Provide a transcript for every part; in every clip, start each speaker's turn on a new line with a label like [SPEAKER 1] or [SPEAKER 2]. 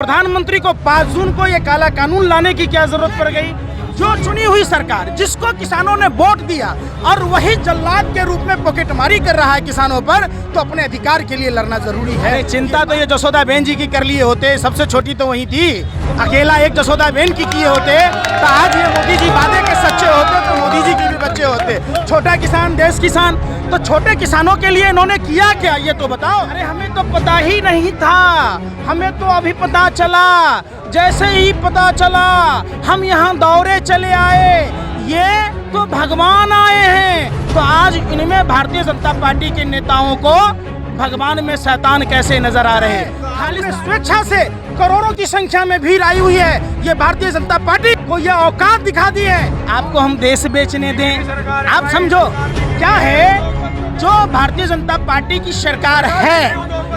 [SPEAKER 1] प्रधानमंत्री को 5 जून को ये काला कानून लाने की क्या जरूरत पड़ गई? जो चुनी हुई सरकार, जिसको किसानों ने वोट दिया और वही जल्लाद के रूप में पॉकेटमारी कर रहा है किसानों पर, तो अपने अधिकार के लिए लड़ना जरूरी है। चिंता तो ये जसोदा बहन जी की कर लिए होते, सबसे छोटी तो वही थी, अकेला एक जसोदा बहन की किए होते तो आज ये मोदी जी वादे के सच्चे होते तो मोदी जी के भी बच्चे होते। छोटा किसान देश किसान, तो छोटे किसानों के लिए इन्होंने किया क्या ये तो बताओ। अरे हमें तो पता ही नहीं था, हमें तो अभी पता चला, जैसे ही पता चला हम यहाँ दौरे चले आए, ये तो भगवान आए हैं। तो आज इनमें भारतीय जनता पार्टी के नेताओं को भगवान में शैतान कैसे नजर आ रहे हैं। खाली स्वेच्छा से करोड़ों की संख्या में भीड़ आई हुई है, ये भारतीय जनता पार्टी को ये औकात दिखा दी है। आपको हम देश बेचने दें, आप समझो क्या है। जो भारतीय जनता पार्टी की सरकार है,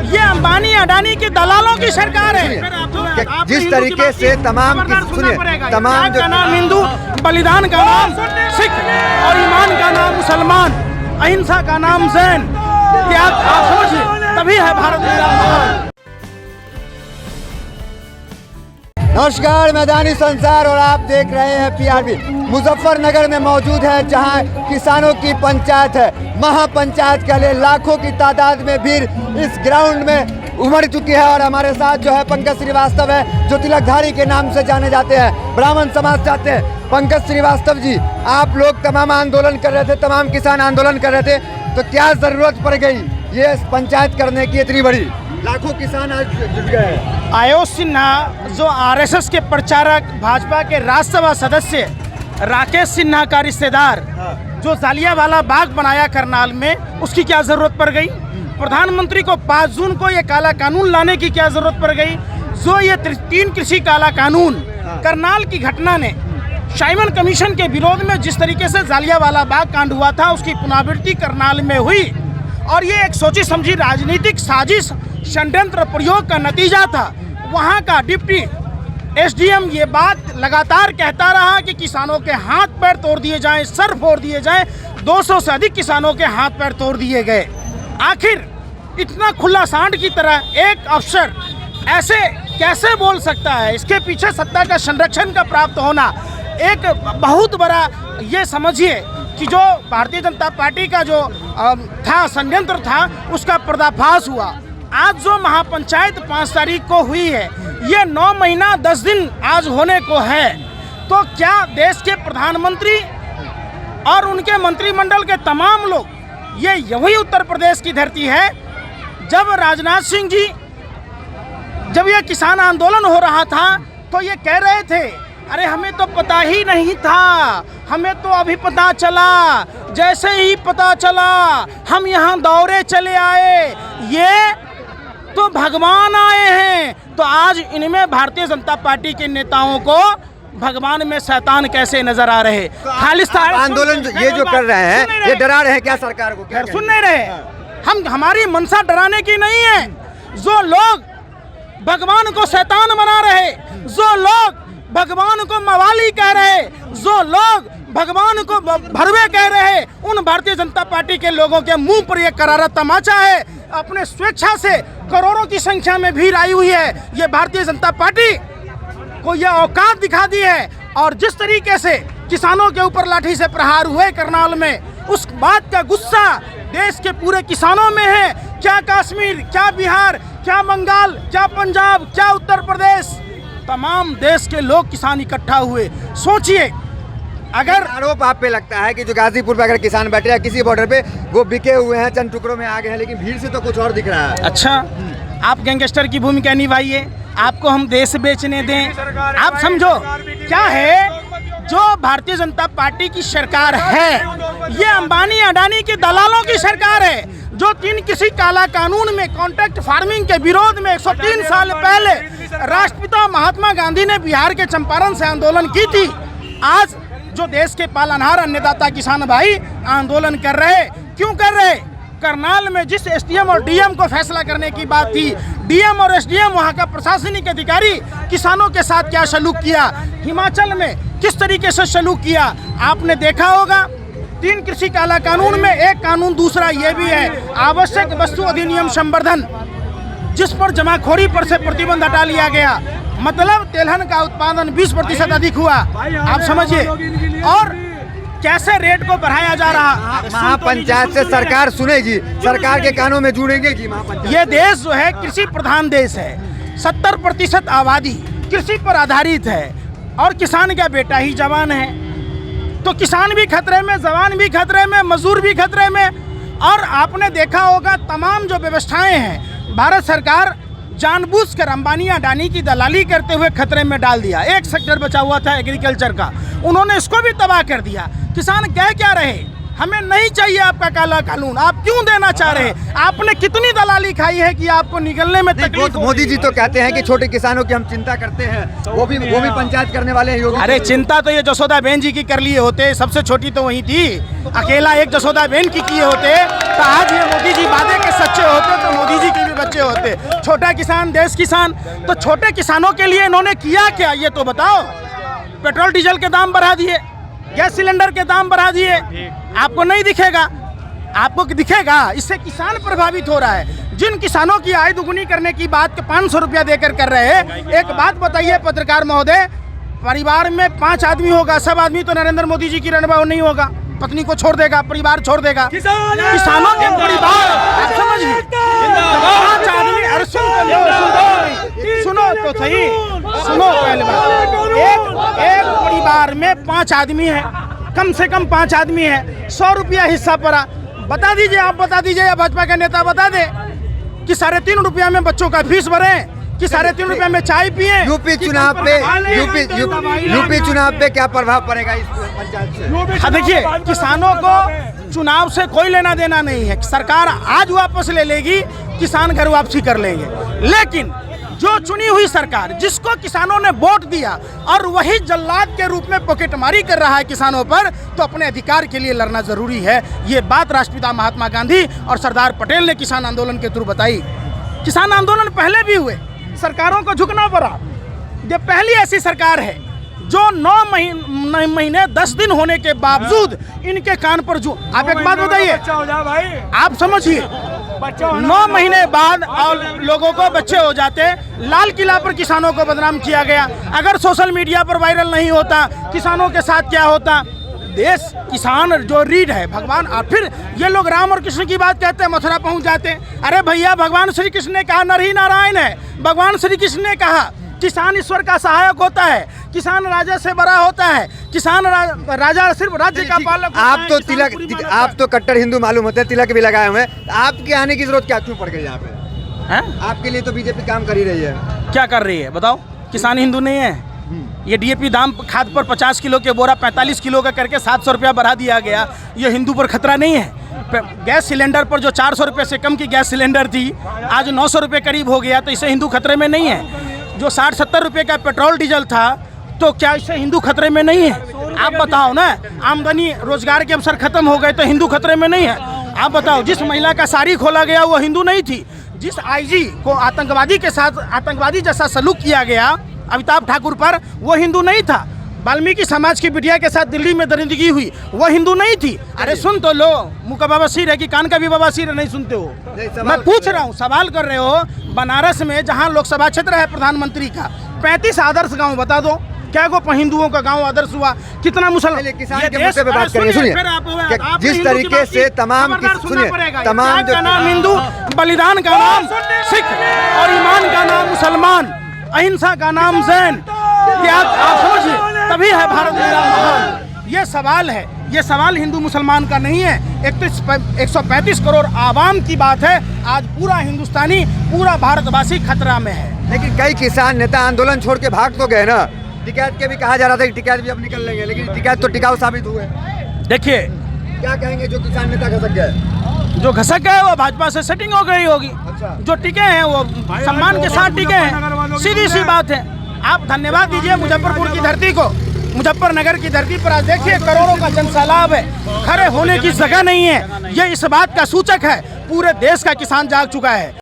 [SPEAKER 1] ये अंबानी अडानी के दलालों की सरकार है।
[SPEAKER 2] जिस तरीके से तमाम
[SPEAKER 1] का नाम हिंदू, बलिदान का नाम सिख और ईमान का नाम मुसलमान, अहिंसा का नाम जैन, त्याग आप समझिए, तभी है भारत मेरा महान।
[SPEAKER 2] नमस्कार, मैदानी संसार और आप देख रहे हैं पीआरबी। मुजफ्फरनगर में मौजूद है, जहां किसानों की पंचायत है। महापंचायत के लिए लाखों की तादाद में भीड़ इस ग्राउंड में उमड़ चुकी है और हमारे साथ जो है पंकज श्रीवास्तव है, जो तिलकधारी के नाम से जाने जाते हैं, ब्राह्मण समाज चाहते हैं। पंकज श्रीवास्तव जी, आप लोग तमाम आंदोलन कर रहे थे, तमाम किसान आंदोलन कर रहे थे, तो क्या जरूरत पड़ गई ये पंचायत करने की इतनी बड़ी? लाखों किसान आज जुट गए हैं।
[SPEAKER 1] आयोश सिन्हा जो आरएसएस के प्रचारक, भाजपा के राज्यसभा सदस्य राकेश सिन्हा का रिश्तेदार, जो जालियांवाला बाग बनाया करनाल में, उसकी क्या जरूरत पड़ गई? प्रधानमंत्री को 5 जून को ये काला कानून लाने की क्या जरूरत पड़ गई? जो ये 3 कृषि काला कानून करनाल की घटना ने साइमन कमीशन के विरोध में जिस तरीके से जालियांवाला बाग कांड हुआ था, उसकी पुनरावृत्ति करनाल में हुई और ये एक सोची समझी राजनीतिक साजिश, षड्यंत्र प्रयोग का नतीजा था। वहाँ का डिप्टी एसडीएम ये बात लगातार कहता रहा कि किसानों के हाथ पैर तोड़ दिए जाएं, सर फोड़ दिए जाएं। 200 से अधिक किसानों के हाथ पैर तोड़ दिए गए। आखिर इतना खुला सांड की तरह एक अफसर ऐसे कैसे बोल सकता है? इसके पीछे सत्ता का संरक्षण का प्राप्त होना एक बहुत बड़ा, ये समझिए कि जो भारतीय जनता पार्टी का जो था षड्यंत्र था, उसका पर्दाफाश हुआ। आज जो महापंचायत 5 तारीख को हुई है, ये 9 महीना 10 दिन आज होने को है। तो क्या देश के प्रधानमंत्री और उनके मंत्रिमंडल के तमाम लोग, ये यही उत्तर प्रदेश की धरती है जब राजनाथ सिंह जी, जब ये किसान आंदोलन हो रहा था तो ये कह रहे थे, अरे हमें तो पता ही नहीं था, हमें तो अभी पता चला, जैसे ही पता चला हम यहाँ दौरे चले आए, ये तो भगवान आए हैं। तो आज इनमें भारतीय जनता पार्टी के नेताओं को भगवान में शैतान कैसे नजर आ रहे? खालिस्तान
[SPEAKER 2] आंदोलन ये जो कर रहे हैं, ये डरा रहे हैं क्या सरकार को? क्या
[SPEAKER 1] सुन नहीं रहे? हमारी मंशा डराने की नहीं है। जो लोग भगवान को शैतान बना रहे, जो लोग भगवान को मवाली कह रहे, जो लोग भगवान को भरवे कह रहे, उन भारतीय जनता पार्टी के लोगों के मुंह पर यह करारा तमाचा है। अपने स्वेच्छा से करोड़ों की संख्या में भीड़ आई हुई है, ये भारतीय जनता पार्टी को यह औकात दिखा दी है। और जिस तरीके से किसानों के ऊपर लाठी से प्रहार हुए करनाल में, उस बात का गुस्सा देश के पूरे किसानों में है। क्या कश्मीर, क्या बिहार, क्या बंगाल, क्या पंजाब, क्या उत्तर प्रदेश, तमाम देश के लोग किसान इकट्ठा हुए। सोचिए, अगर
[SPEAKER 2] आरोप आप पे लगता है कि जो गाजीपुर पे अगर किसान बैठे हैं किसी बॉर्डर पे, वो बिके हुए हैं, चंद टुकड़ों में आ गए हैं, लेकिन भीड़ से तो कुछ और दिख रहा है।
[SPEAKER 1] अच्छा, आप गैंगस्टर की भूमिका निभाइए, आपको हम देश बेचने दें। आप समझो क्या है। जो भारतीय जनता पार्टी की सरकार है, ये अंबानी अडानी के दलालों की सरकार है। जो 3 कृषि काला कानून में कॉन्ट्रैक्ट फार्मिंग के विरोध में 103 साल पहले राष्ट्रपिता महात्मा गांधी ने बिहार के चंपारण से आंदोलन की थी, आज जो देश के पालनहार अन्नदाता किसान भाई आंदोलन कर रहे, क्यों कर रहे? करनाल में जिस एसडीएम और डीएम को फैसला करने की बात थी, डीएम और एसडीएम, वहां का प्रशासनिक अधिकारी किसानों के साथ क्या सलूक किया, हिमाचल में किस तरीके से सलूक किया, आपने देखा होगा। 3 कृषि काला कानून में एक कानून दूसरा ये भी है, आवश्यक वस्तु अधिनियम संवर्धन। जिस पर जमाखोरी पर से प्रतिबंध हटा लिया गया, मतलब तेलहन का उत्पादन 20% अधिक हुआ। आप समझिए, और कैसे रेट को बढ़ाया जा रहा।
[SPEAKER 2] महापंचायत से सरकार सुनेगी, सरकार के कानों में जुड़ेंगे कि महापंचायत?
[SPEAKER 1] ये देश जो है कृषि प्रधान देश है। 70% आबादी कृषि पर आधारित है और किसान का बेटा ही जवान है। तो किसान भी खतरे में, जवान भी खतरे में, मजदूर भी खतरे में। और आपने देखा होगा तमाम जो व्यवस्थाएं हैं, भारत सरकार जानबूझकर अंबानी अडानी की दलाली करते हुए खतरे में डाल दिया। एक सेक्टर बचा हुआ था एग्रीकल्चर का, उन्होंने इसको भी तबाह कर दिया। किसान कह क्या रहे, हमें नहीं चाहिए आपका काला कानून, आप क्यों देना चाह रहे? आपने कितनी दलाली खाई है कि आपको निकलने में तकलीफ?
[SPEAKER 2] मोदी जी तो कहते हैं कि छोटे किसानों की हम चिंता करते हैं, वो भी पंचायत करने वाले हैं योगी।
[SPEAKER 1] अरे चिंता तो ये जसोदा बहन जी की कर लिए होते, सबसे छोटी तो वही थी। अकेला एक जसोदा बहन की किए होते तो आज ये मोदी जी वादे के सच्चे होते, तो मोदी जी के भी बच्चे होते। छोटा किसान देश किसान। तो छोटे किसानों के लिए इन्होंने किया क्या, ये तो बताओ। पेट्रोल डीजल के दाम बढ़ा दिए, गैस सिलेंडर के दाम बढ़ा दिए। आपको नहीं दिखेगा, आपको दिखेगा। इससे किसान प्रभावित हो रहा है। जिन किसानों की आय दुगुनी करने की बात 500 रुपया देकर कर रहे हैं, एक बात बताइए पत्रकार महोदय, परिवार में 5 आदमी होगा, सब आदमी तो नरेंद्र मोदी जी की रणबाव नहीं होगा। पत्नी को छोड़ देगा, परिवार छोड़ देगा। किसानों के परिवार, आप समझिए, 5 आदमी। अरे सुनो तो सही, सुनो पहले बात। एक परिवार में 5 आदमी है, कम से कम 5 आदमी है, 100 रुपया हिस्सा पड़ा। बता दीजिए, आप बता दीजिए या भाजपा का नेता बता दे कि 3.5 रुपया में बच्चों का फीस भरे, कि 3.5 रुपया में चाय पिए।
[SPEAKER 2] यूपी चुनाव पे क्या प्रभाव पड़ेगा इस पंचायत से?
[SPEAKER 1] हाँ देखिए, किसानों को चुनाव से कोई लेना देना नहीं है। सरकार आज वापस ले लेगी, किसान घर वापसी कर लेंगे। लेकिन जो चुनी हुई सरकार, जिसको किसानों ने वोट दिया और वही जल्लाद के रूप में पॉकेटमारी कर रहा है किसानों पर, तो अपने अधिकार के लिए लड़ना जरूरी है। ये बात राष्ट्रपिता महात्मा गांधी और सरदार पटेल ने किसान आंदोलन के थ्रू बताई। किसान आंदोलन पहले भी हुए, सरकारों को झुकना पड़ा। ये पहली ऐसी सरकार है जो 9 महीने 10 दिन होने के बावजूद इनके कान पर आप एक बात बताइए, आप समझिए, 9 महीने बाद और लोगों को बच्चे हो जाते। लाल किला पर किसानों को बदनाम किया गया। अगर सोशल मीडिया पर वायरल नहीं होता, किसानों के साथ क्या होता? देश किसान जो रीढ़ है भगवान। और फिर ये लोग राम और कृष्ण की बात कहते हैं, मथुरा पहुंच जाते हैं। अरे भैया, भगवान श्री कृष्ण ने कहा नर ही नारायण है। भगवान श्री कृष्ण ने कहा किसान ईश्वर का सहायक होता है, किसान राजा से बड़ा होता है, किसान राजा सिर्फ राज्य का पालक।
[SPEAKER 2] आप तो कट्टर हिंदू मालूम होते हैं, तिलक भी लगाए हुए हैं। आपके आने की जरूरत क्या क्यों पड़ गई यहाँ पे? हैं? आपके लिए तो बीजेपी काम कर ही रही है।
[SPEAKER 1] क्या कर रही है बताओ? किसान हिंदू नहीं है। ये डीएपी दाम खाद पर 50 किलो के बोरा 45 किलो का करके 700 रुपया बढ़ा दिया गया। ये हिंदू पर खतरा नहीं है? गैस सिलेंडर पर जो 400 रुपये से कम की गैस सिलेंडर थी, आज 900 रुपये करीब हो गया, तो इससे हिंदू खतरे में नहीं है। जो 60-70 रुपये का पेट्रोल डीजल था, तो क्या इससे हिंदू खतरे में नहीं है? आप बताओ ना। आमदनी रोजगार के अवसर खत्म हो गए तो हिंदू खतरे में नहीं है? आप बताओ। जिस महिला का साड़ी खोला गया वो हिंदू नहीं थी। जिस आईजी को आतंकवादी के साथ आतंकवादी जैसा सलूक किया गया अमिताभ ठाकुर पर, वो हिंदू नहीं था। वाल्मीकि समाज की बिटिया के साथ दिल्ली में दरिंदगी हुई, वो हिंदू नहीं थी। अरे सुन तो लो, मुंह का बवासीर है कि कान का भी बवासीर है, नहीं सुनते हो? मैं पूछ रहा हूँ, सवाल कर रहे हो। बनारस में जहाँ लोकसभा क्षेत्र है प्रधानमंत्री का, 35 आदर्श गाँव बता दो, क्या को हिंदुओं का गांव आदर्श हुआ? कितना मुसलमान?
[SPEAKER 2] किसान के मुद्दे पे बात करेंगे। सुनिए, जिस तरीके से तमाम
[SPEAKER 1] का नाम हिंदू, बलिदान का नाम सिख और ईमान का नाम मुसलमान, अहिंसा का नाम जैन, आप समझिए, तभी है भारत मेरा महान। ये सवाल है, ये सवाल हिंदू मुसलमान का नहीं है। 135 करोड़ आवाम की बात है। आज पूरा हिंदुस्तानी, पूरा भारतवासी खतरा में है।
[SPEAKER 2] लेकिन कई किसान नेता आंदोलन छोड़ के भाग तो गए ना। टिकैत के भी कहा जा रहा था कि टिकैत भी अब निकल लेंगे, लेकिन टिकैत तो टिकाऊ साबित हुए।
[SPEAKER 1] देखिए,
[SPEAKER 2] क्या कहेंगे जो किसान नेता घसक गए?
[SPEAKER 1] जो घसक गए वो भाजपा से सेटिंग हो गई होगी। अच्छा। जो टिके हैं वो सम्मान के साथ टिके हैं, सीधी सी बात है। आप धन्यवाद दीजिए मुजफ्फरपुर की धरती को। मुजफ्फरनगर की धरती पर आज देखिए करोड़ों का जनसैलाब है, खड़े होने की जगह नहीं है। ये इस बात का सूचक है पूरे देश का किसान जाग चुका है।